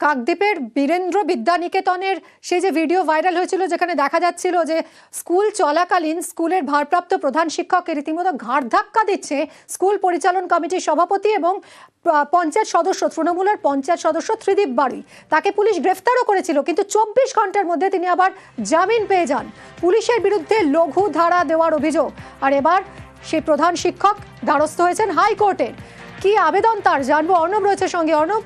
কাকদ্বীপের বীরেন্দ্র বিদ্যানিকেতনের সেই যে video viral হয়েছিল, যেখানে দেখা যাচ্ছিল যে স্কুল চলাকালীন স্কুলের ভারপ্রাপ্ত প্রধান শিক্ষককে রীতিমতো ঘাড় ধাক্কা দিচ্ছে স্কুল পরিচালন কমিটির সভাপতি এবং পঞ্চায়েত সদস্য, তৃণমূলের পঞ্চায়েত সদস্য ত্রিদীপ বাড়ি। তাকে পুলিশ গ্রেফতারও করেছিল, কিন্তু 24 ঘন্টার মধ্যে তিনি আবার জামিন পেয়ে যান। পুলিশের বিরুদ্ধে লঘু ধারা দেওয়ার অভিযোগ, আর এবার সেই প্রধান শিক্ষক দ্বারস্থ হয়েছেন হাইকোর্টের। কি আবেদন তার জানবো, অর্ণব রয়েছে সঙ্গে। অর্ণব,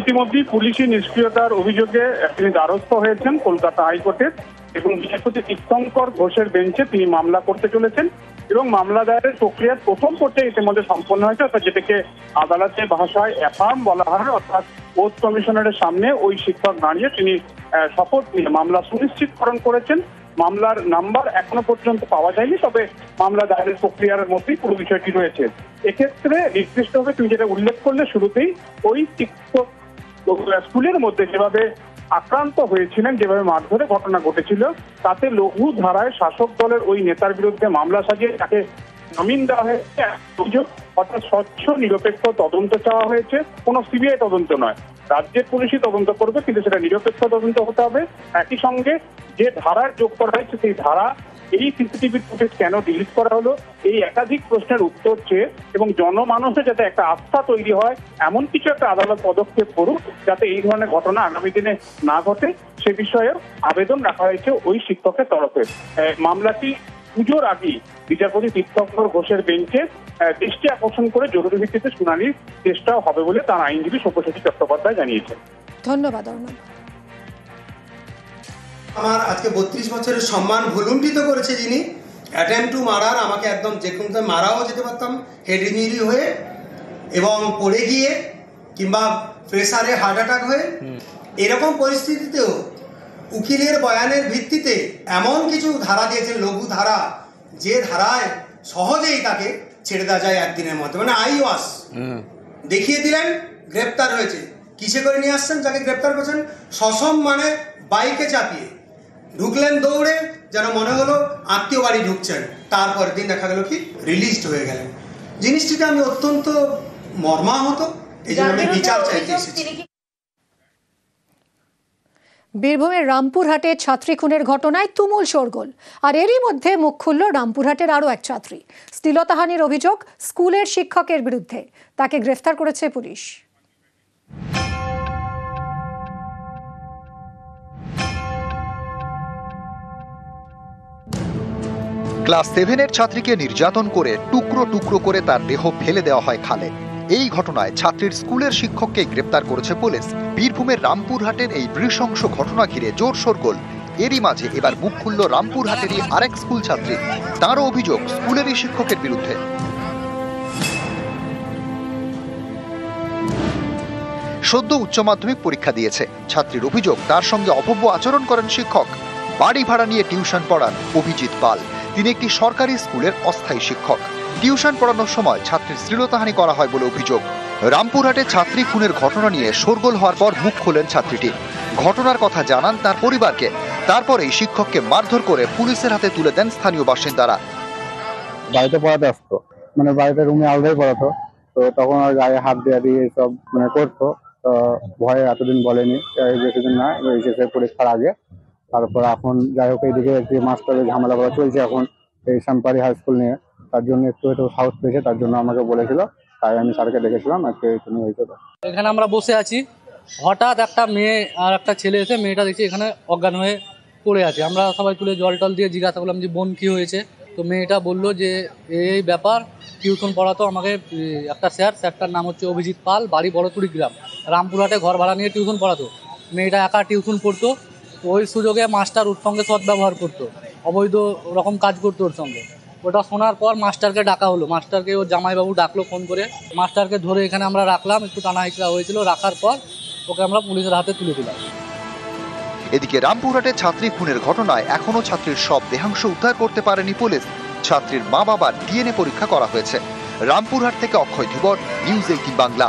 ইতিমধ্যেই পুলিশি নিষ্ক্রিয়তার অভিযোগে তিনি দ্বারস্থ হয়েছেন কলকাতা হাইকোর্টের এবং বিচারপতি তীর্থঙ্কর ঘোষের বেঞ্চে তিনি মামলা করতে চলেছেন এবং মামলা দায়েরের প্রক্রিয়ার প্রথম পর্যায়ে ইতিমধ্যে সম্পন্ন হয়েছে, অর্থাৎ যেটাকে আদালতের ভাষায় অ্যাফার্ম বলা হয়, অর্থাৎ ওথ কমিশনারের সামনে ওই শিক্ষক দাঁড়িয়ে তিনি শপথ নিয়ে মামলা সুনিশ্চিতকরণ করেছেন। মামলার নাম্বার এখনো পর্যন্ত পাওয়া যায়নি, তবে মামলা দায়েরের প্রক্রিয়ার মধ্যেই পুরো বিষয়টি রয়েছে। এক্ষেত্রে নির্দিষ্টভাবে তুমি যেটা উল্লেখ করলে শুরুতেই, ওই শিক্ষক স্কুলের মধ্যে যেভাবে আক্রান্ত হয়েছিলেন, যেভাবে মারধরের ঘটনা ঘটেছিল, তাতে লঘু ধারায় শাসক দলের ওই নেতার বিরুদ্ধে মামলা সাজিয়ে তাকে জামিন দেওয়া হয়েছে। অভিযোগ, অর্থাৎ স্বচ্ছ নিরপেক্ষ তদন্ত চাওয়া হয়েছে, কোনো সিবিআই তদন্ত নয়। রাজ্যের পুলিশই তদন্ত করবে, কিন্তু সেটা নিরপেক্ষ তদন্ত হতে হবে। একই সঙ্গে যে ধারার যোগ করা হয়েছে, সেই ধারা এই সিসিটিভি ফুটেজ কেন ডিলিট করা হলো, এই একাধিক প্রশ্নের উত্তর চেয়ে এবং জনমানসে যাতে একটা আস্থা তৈরি হয়, এমন কিছু একটা আদালত পদক্ষেপ করুক যাতে এই ধরনের ঘটনা আগামী দিনে না ঘটে, সে বিষয়ে আবেদন রাখা হয়েছে ওই শিক্ষকের তরফে। মামলাটি পুজোর আগেই বিচারপতি তীর্থঙ্কর ঘোষের বেঞ্চে দৃষ্টি আকর্ষণ করে জরুরি ভিত্তিতে শুনানির চেষ্টাও হবে বলে তার আইনজীবী সব্যসাচী চট্টোপাধ্যায় জানিয়েছেন। ধন্যবাদ অর্ণব। আমার আজকে 32 বছরের সম্মান ভুলুণ্ঠিত করেছে যিনি, অ্যাটেম্প টু মারার, আমাকে একদম যে কোনো মারাও যেতে পারতাম হেড ইঞ্জুরি হয়ে এবং পড়ে গিয়ে কিংবা প্রেসারে হার্ট অ্যাটাক হয়ে। এরকম পরিস্থিতিতেও উকিলের বয়ানের ভিত্তিতে এমন কিছু ধারা দিয়েছেন, লঘু ধারা, যে ধারায় সহজেই তাকে ছেড়ে দেওয়া যায় একদিনের মধ্যে। মানে আইওয়াস দেখিয়ে দিলেন, গ্রেপ্তার হয়েছে। কিসে করে নিয়ে আসছেন যাকে গ্রেপ্তার করেছেন? সসম মানে বাইকে চাপিয়ে ঢুকলেন দৌড়ে, যেন মনে হলো আত্মীয় বাড়ি ঢুকছেন। তারপর দিন দেখা গেল কি রিলিজড হয়ে গেলেন। জিনিসটিতে আমি অত্যন্ত মর্মাহত, এই জন্য আমি বিচার চাইতে এসেছি। বীরভূমের রামপুরহাটে ছাত্রী খুনের ঘটনায় তুমুল শোরগোল, আর এরই মধ্যে মুখ খুলল রামপুরহাটের আরও এক ছাত্রী। শ্লীলতাহানির অভিযোগ স্কুলের শিক্ষকের বিরুদ্ধে, তাকে গ্রেফতার করেছে পুলিশ। ক্লাস 7-এর ছাত্রীকে নির্যাতন করে টুকরো টুকরো করে তার দেহ ফেলে দেওয়া হয় খালে। এই ঘটনায় ছাত্রীর স্কুলের শিক্ষককে গ্রেপ্তার করেছে পুলিশ। বীরভূমের রামপুরহাটের এই নৃশংস ঘটনা ঘিরে জোর শোরগোল। এরই মাঝে এবার মুখ খুলল রামপুরহাটেরই আরেক স্কুল ছাত্রী। তারও অভিযোগ স্কুলেরই শিক্ষকের বিরুদ্ধে। সদ্য উচ্চ মাধ্যমিক পরীক্ষা দিয়েছে ছাত্রীর অভিযোগ, তার সঙ্গে অভব্য আচরণ করেন শিক্ষক। বাড়ি ভাড়া নিয়ে টিউশন পড়ান অভিজিৎ পাল। তিনি একটি সরকারি স্কুলের অস্থায়ী শিক্ষক। টিউশন পড়ানোর সময় ছাত্রীর শ্লীলতাহানি করা হয় বলে অভিযোগ। রামপুরহাটে ছাত্রী খুনের ঘটনা নিয়ে শোরগোল হওয়ার পর মুখ খোলেন ছাত্রীটি। ঘটনার কথা জানান তার পরিবারকে। তারপরেই শিক্ষককে মারধর করে পুলিশের হাতে তুলে দেন স্থানীয় বাসিন্দারা। বাড়িতে পড়াতে আসতো, মানে বাড়িতে রুমে আলাদাই পড়াতো, তো তখন আর গায়ে হাত দেওয়া দিয়ে সব মানে করতো। তো ভয়ে এতদিন বলেনি, বেশিদিন না, এইচএসের পরীক্ষার আগে। তারপর এখন যাই হোক এইদিকে একটি মাস্টারের ঝামেলা করা চলছে এখন এই শ্যামপাড়ি হাই স্কুল নিয়ে, তার জন্য একটু সাহস পেয়েছে, তার জন্য আমাকে বলেছিল, তাই আমি স্যারকে ডেকেছিলাম। আজকে তুমি হয়েছিল, এখানে আমরা বসে আছি, হঠাৎ একটা মেয়ে আর একটা ছেলে এসে মেয়েটা দেখছি এখানে অজ্ঞান হয়ে পড়ে আছে। আমরা সবাই তুলে জল টল দিয়ে জিজ্ঞাসা করলাম যে বোন কী হয়েছে। তো মেয়েটা বললো যে এই ব্যাপার, টিউশন পড়াতো আমাকে একটা স্যারটার নাম হচ্ছে অভিজিৎ পাল, বাড়ি বড়তুড়ি গ্রাম, রামপুরহাটে ঘর ভাড়া নিয়ে টিউশন পড়াতো। মেয়েটা একা টিউশন পড়তো, ওই সুযোগে মাস্টার ওর সঙ্গে সদ্ব্যবহার করতো, অবৈধ রকম কাজ করতো ওর সঙ্গে। ওটা শোনার পর মাস্টারকে ডাকা হলো, মাস্টারকে ওর জামাইবাবু ডাকলো ফোন করে, মাস্টারকে ধরে এখানে আমরা রাখলাম, একটু টানা হিচড়া হয়েছিল, রাখার পর ওকে আমরা পুলিশের হাতে তুলে দিলাম। এদিকে রামপুরহাটে ছাত্রী খুনের ঘটনায় এখনো ছাত্রীর সব দেহাংশ উদ্ধার করতে পারেনি পুলিশ। ছাত্রীর মা বাবার ডিএনএ পরীক্ষা করা হয়েছে। রামপুরহাট থেকে অক্ষয় ধীবর, নিউজ 18 বাংলা।